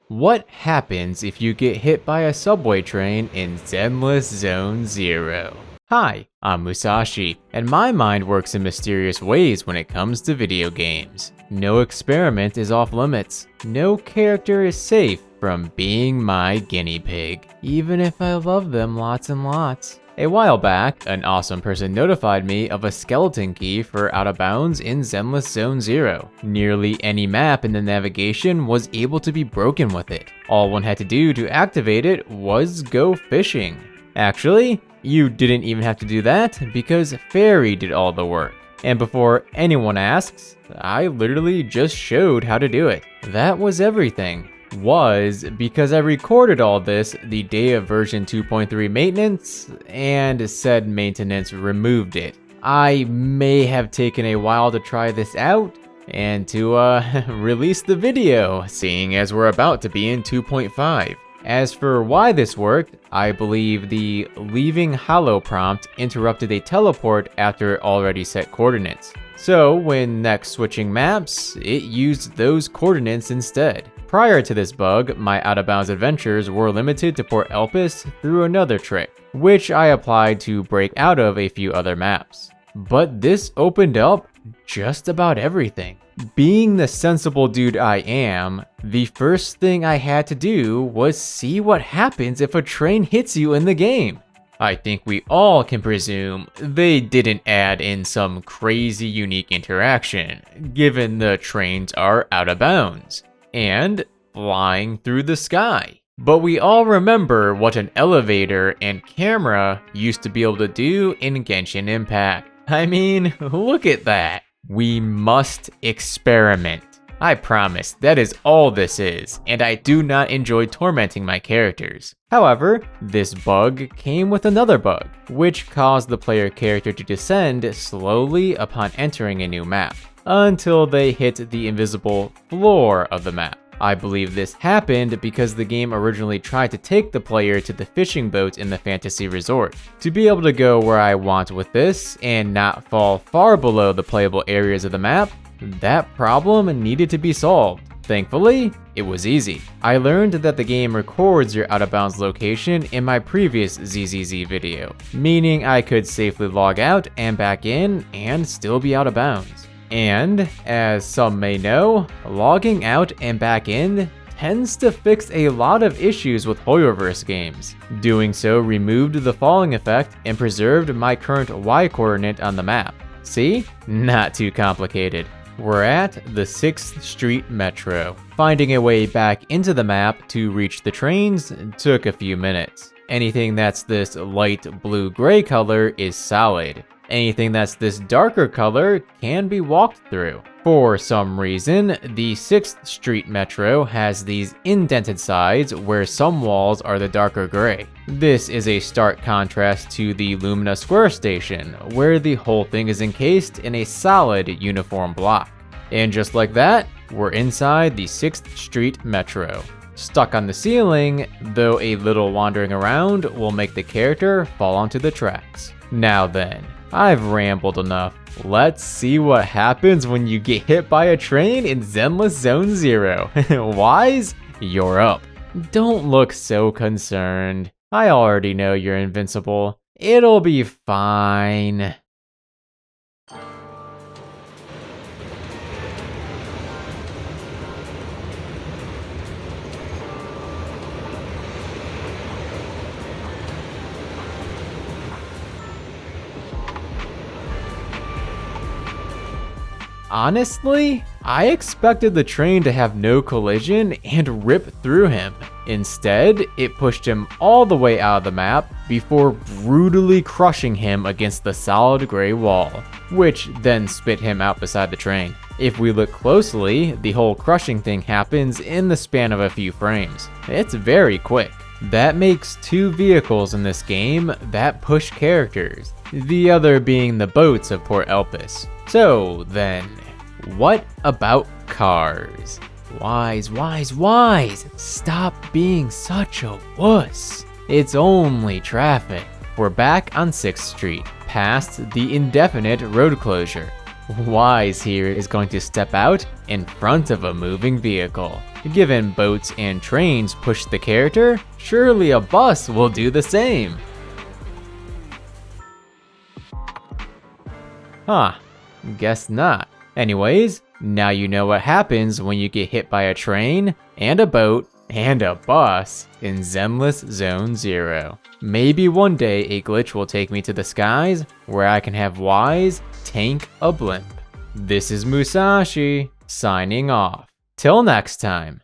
What happens if you get hit by a subway train in Zenless Zone Zero? Hi, I'm Moosashi, and my mind works in mysterious ways when it comes to video games. No experiment is off limits. No character is safe from being my guinea pig, even if I love them lots and lots. A while back, an awesome person notified me of a skeleton key for Out of Bounds in Zenless Zone Zero. Nearly any map in the navigation was able to be broken with it. All one had to do to activate it was go fishing. Actually, you didn't even have to do that because Fairy did all the work. And before anyone asks, I literally just showed how to do it. That was everything. Was because I recorded all this the day of version 2.3 maintenance, and said maintenance removed it. I may have taken a while to try this out and to release the video, seeing as we're about to be in 2.5. As for why this worked, I believe the leaving hollow prompt interrupted a teleport after already set coordinates. So when next switching maps, it used those coordinates instead. Prior to this bug, my Out of Bounds adventures were limited to Port Elpis through another trick, which I applied to break out of a few other maps. But this opened up just about everything. Being the sensible dude I am, the first thing I had to do was see what happens if a train hits you in the game. I think we all can presume they didn't add in some crazy unique interaction, given the trains are out of bounds and flying through the sky. But we all remember what an elevator and camera used to be able to do in Genshin Impact. I mean, look at that. We must experiment. I promise that is all this is, and I do not enjoy tormenting my characters. However, this bug came with another bug, which caused the player character to descend slowly upon entering a new map, until they hit the invisible floor of the map. I believe this happened because the game originally tried to take the player to the fishing boat in the fantasy resort. To be able to go where I want with this and not fall far below the playable areas of the map, that problem needed to be solved. Thankfully, it was easy. I learned that the game records your out of bounds location in my previous ZZZ video, meaning I could safely log out and back in and still be out of bounds. And, as some may know, logging out and back in tends to fix a lot of issues with Hoyoverse games. Doing so removed the falling effect and preserved my current Y coordinate on the map. See? Not too complicated. We're at the 6th Street Metro. Finding a way back into the map to reach the trains took a few minutes. Anything that's this light blue-gray color is solid. Anything that's this darker color can be walked through. For some reason, the 6th Street Metro has these indented sides where some walls are the darker gray. This is a stark contrast to the Lumina Square station, where the whole thing is encased in a solid uniform block. And just like that, we're inside the 6th Street Metro. Stuck on the ceiling, though a little wandering around will make the character fall onto the tracks. Now then, I've rambled enough. Let's see what happens when you get hit by a train in Zenless Zone Zero. Wise, you're up. Don't look so concerned. I already know you're invincible. It'll be fine. Honestly, I expected the train to have no collision and rip through him. Instead, it pushed him all the way out of the map before brutally crushing him against the solid gray wall, which then spit him out beside the train. If we look closely, the whole crushing thing happens in the span of a few frames. It's very quick. That makes two vehicles in this game that push characters, the other being the boats of Port Elpis. So then, what about cars? Wise, stop being such a wuss. It's only traffic. We're back on 6th Street, past the indefinite road closure. Wise here is going to step out in front of a moving vehicle. Given boats and trains push the character, surely a bus will do the same. Huh, guess not. Anyways, now you know what happens when you get hit by a train, and a boat, and a bus in Zenless Zone Zero. Maybe one day a glitch will take me to the skies where I can have Wise tank a blimp. This is Moosashi, signing off. Till next time.